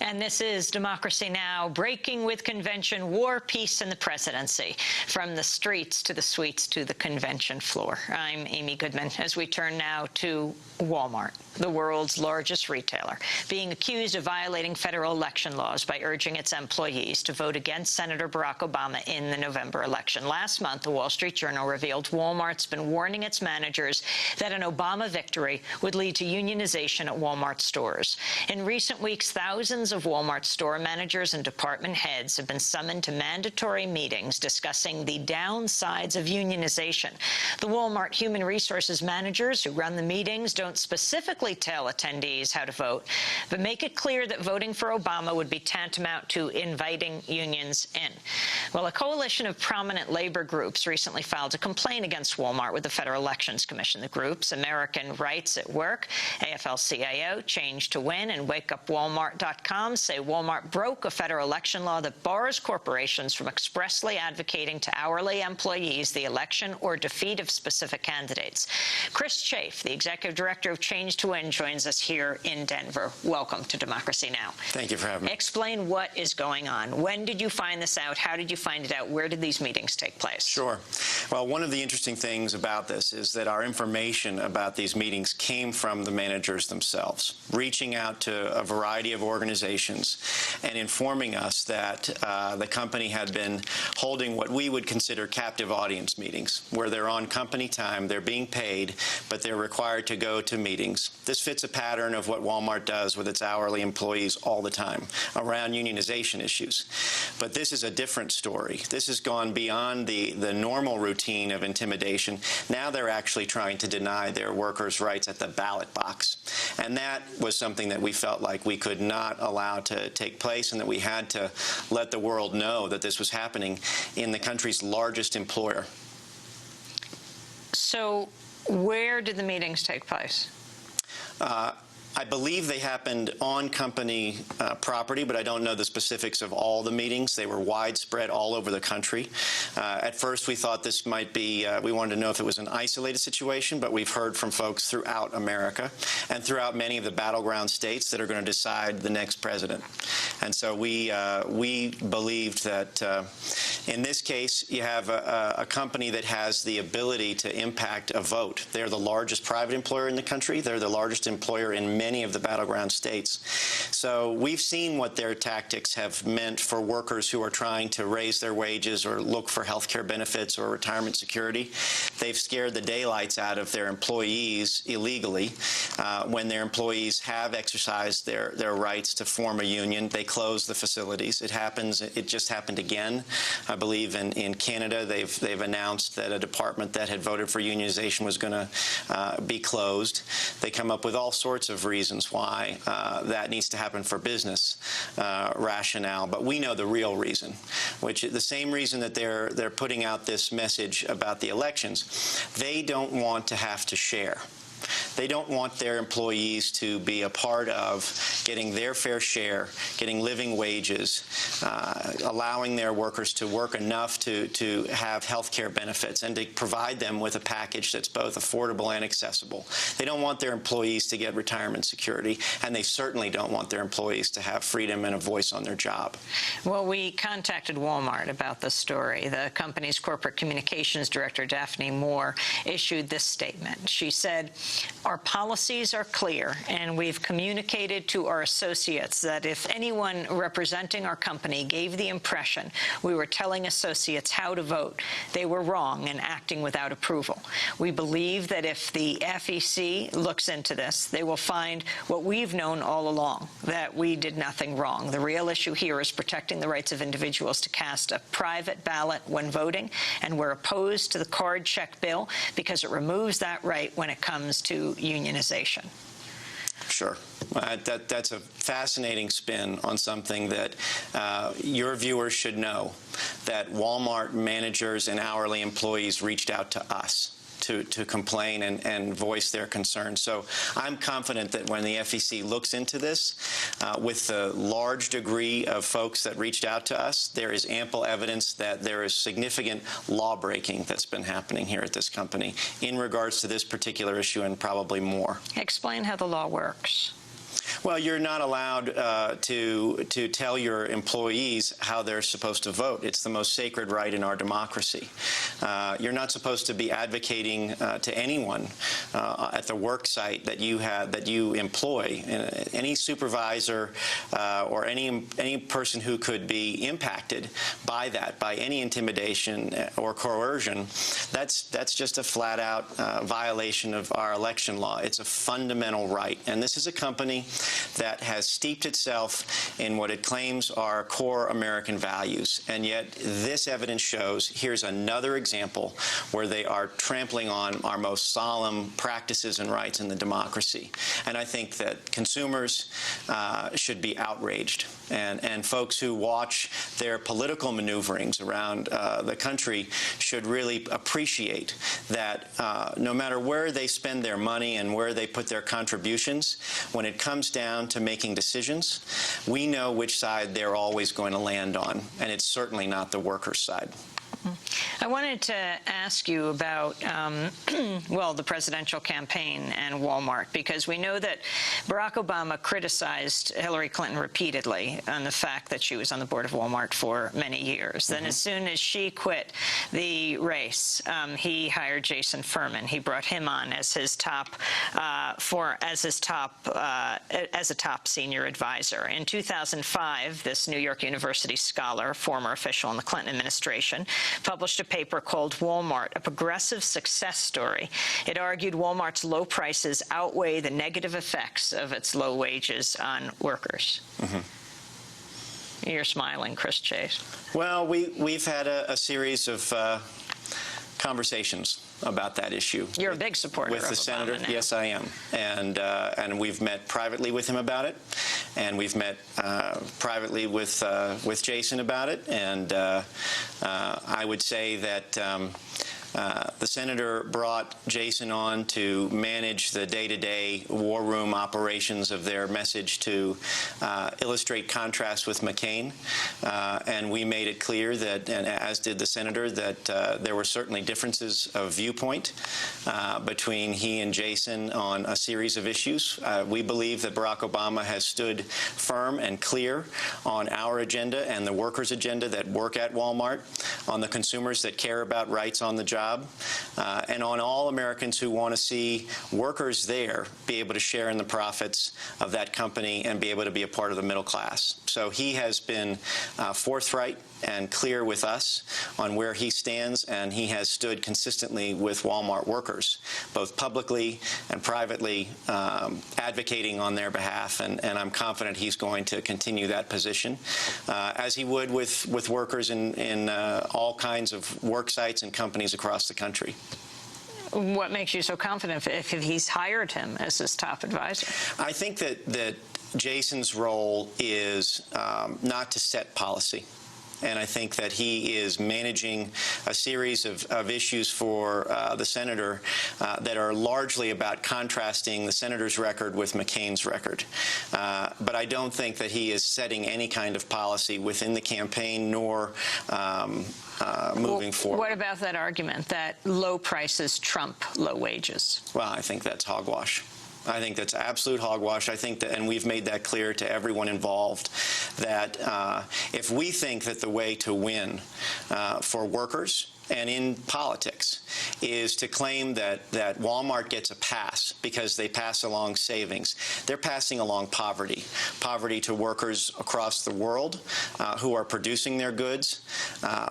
And this is Democracy Now!, breaking with convention, war, peace, and the presidency. From the streets to the suites to the convention floor. I'm Amy Goodman, as we turn now to Walmart, the world's largest retailer, being accused of violating federal election laws by urging its employees to vote against Senator Barack Obama in the November election. Last month, the Wall Street Journal revealed Walmart's been warning its managers that an Obama victory would lead to unionization at Walmart stores. In recent weeks, thousands of Walmart store managers and department heads have been summoned to mandatory meetings discussing the downsides of unionization. The Walmart human resources managers who run the meetings don't specifically tell attendees how to vote, but make it clear that voting for Obama would be tantamount to inviting unions in. Well, a coalition of prominent labor groups recently filed a complaint against Walmart with the Federal Elections Commission. The groups, American Rights at Work, AFL-CIO, Change to Win, and WakeUpWalmart.com, say Walmart broke a federal election law that bars corporations from expressly advocating to hourly employees the election or defeat of specific candidates. Chris Chafe, the executive director of Change to Win, joins us here in Denver. Welcome to Democracy Now! Thank you for having me. Explain what is going on. When did you find this out? How did you find it out? Where did these meetings take place? Sure. Well, one of the interesting things about this is that our information about these meetings came from the managers themselves, reaching out to a variety of organizations and informing us that the company had been holding what we would consider captive audience meetings, where they're on company time, they're being paid, but they're required to go to meetings. This fits a pattern of what Walmart does with its hourly employees all the time around unionization issues. But this is a different story. This has gone beyond the normal routine of intimidation. Now they're actually trying to deny their workers' rights at the ballot box. And that was something that we felt like we could not allow to take place, and that we had to let the world know that this was happening in the country's largest employer. So where did the meetings take place? I believe they happened on company property, but I don't know the specifics of all the meetings. They were widespread all over the country. At first, we thought this might be, we wanted to know if it was an isolated situation, but we've heard from folks throughout America and throughout many of the battleground states that are going to decide the next president. And so we believed that in this case, you have a company that has the ability to impact a vote. They're the largest private employer in the country. They're the largest employer in many of the battleground states. So we've seen what their tactics have meant for workers who are trying to raise their wages or look for health care benefits or retirement security. They've scared the daylights out of their employees illegally. When their employees have exercised their rights to form a union, they close the facilities. It just happened again. I believe in Canada, they've announced that a department that had voted for unionization was going to be closed. They come up with all sorts of reasons why that needs to happen for business rationale, but we know the real reason, which is the same reason that they're putting out this message about the elections. They don't want to have to share. They don't want their employees to be a part of getting their fair share, getting living wages, allowing their workers to work enough to have health care benefits and to provide them with a package that's both affordable and accessible. They don't want their employees to get retirement security, and they certainly don't want their employees to have freedom and a voice on their job. Well, we contacted Walmart about this story. The company's corporate communications director, Daphne Moore, issued this statement. She said, "Our policies are clear, and we've communicated to our associates that if anyone representing our company gave the impression we were telling associates how to vote, they were wrong and acting without approval. We believe that if the FEC looks into this, they will find what we've known all along, that we did nothing wrong. The real issue here is protecting the rights of individuals to cast a private ballot when voting, and we're opposed to the card check bill because it removes that right when it comes to unionization." Sure. That's a fascinating spin on something that your viewers should know, that Walmart managers and hourly employees reached out to us to complain and voice their concerns. So I'm confident that when the FEC looks into this, with the large degree of folks that reached out to us, there is ample evidence that there is significant law breaking that's been happening here at this company in regards to this particular issue and probably more. Explain how the law works. Well, you're not allowed to tell your employees how they're supposed to vote. It's the most sacred right in our democracy. You're not supposed to be advocating to anyone at the work site that you employ. Any supervisor or any person who could be impacted by that, by any intimidation or coercion, that's just a flat-out violation of our election law. It's a fundamental right. And this is a company that has steeped itself in what it claims are core American values. And yet this evidence shows here's another example where they are trampling on our most solemn practices and rights in the democracy. And I think that consumers should be outraged. And folks who watch their political maneuverings around the country should really appreciate that no matter where they spend their money and where they put their contributions, when it comes down to making decisions, we know which side they're always going to land on, and it's certainly not the workers' side. I wanted to ask you about, well, the presidential campaign and Walmart, because we know that Barack Obama criticized Hillary Clinton repeatedly on the fact that she was on the board of Walmart for many years. Then as soon as she quit the race, he hired Jason Furman. He brought him on as his top, as a top senior advisor. In 2005, this New York University scholar, former official in the Clinton administration, published a paper called Wal-mart, a progressive success story. It argued Walmart's low prices outweigh the negative effects of its low wages on workers. You're smiling, Chris Chase. Well, we've had a series of conversations about that issue. You're a big supporter with of the senator. Obama now. Yes, I am, and we've met privately with him about it, and we've met privately with Jason about it, and I would say that the senator brought Jason on to manage the day-to-day war room operations of their message to illustrate contrast with McCain. And we made it clear that, and as did the senator, that there were certainly differences of viewpoint between he and Jason on a series of issues. We believe that Barack Obama has stood firm and clear on our agenda and the workers' agenda that work at Walmart, on the consumers that care about rights on the job, and on all Americans who want to see workers there be able to share in the profits of that company and be able to be a part of the middle class. So he has been forthright and clear with us on where he stands, and he has stood consistently with Walmart workers, both publicly and privately, advocating on their behalf, and I'm confident he's going to continue that position, as he would with workers in all kinds of work sites and companies across the country. What makes you so confident if he's hired him as his top advisor? I think that Jason's role is not to set policy. And I think that he is managing a series of issues for the senator that are largely about contrasting the senator's record with McCain's record. But I don't think that he is setting any kind of policy within the campaign, nor moving forward. What about that argument that low prices trump low wages? Well, I think that's hogwash. I think that's absolute hogwash. I think that, and we've made that clear to everyone involved, that if we think that the way to win for workers and in politics is to claim that Walmart gets a pass because they pass along savings, they're passing along poverty to workers across the world who are producing their goods,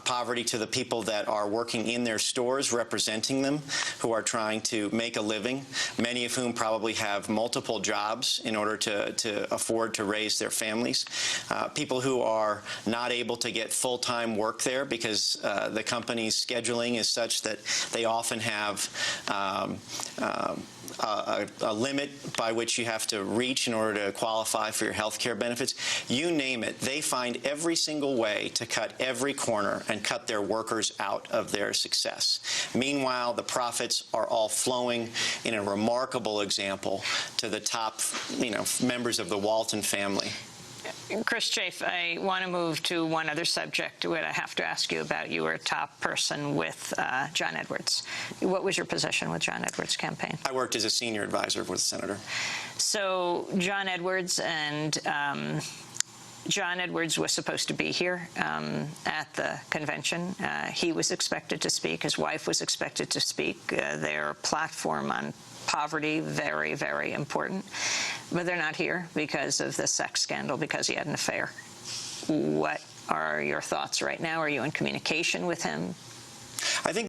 poverty to the people that are working in their stores representing them, who are trying to make a living, many of whom probably have multiple jobs in order to afford to raise their families, people who are not able to get full-time work there because the company's scheduling is such that they often have a limit by which you have to reach in order to qualify for your health care benefits. You name it, they find every single way to cut every corner and cut their workers out of their success. Meanwhile, the profits are all flowing in a remarkable example to the top, members of the Walton family. Chris Chafe, I want to move to one other subject that I have to ask you about. You were a top person with John Edwards. What was your position with John Edwards' campaign? I worked as a senior advisor with the senator. So John Edwards was supposed to be here at the convention. He was expected to speak. His wife was expected to speak. Their platform on poverty, very, very important. But they're not here because of the sex scandal, because he had an affair. What are your thoughts right now? Are you in communication with him? I think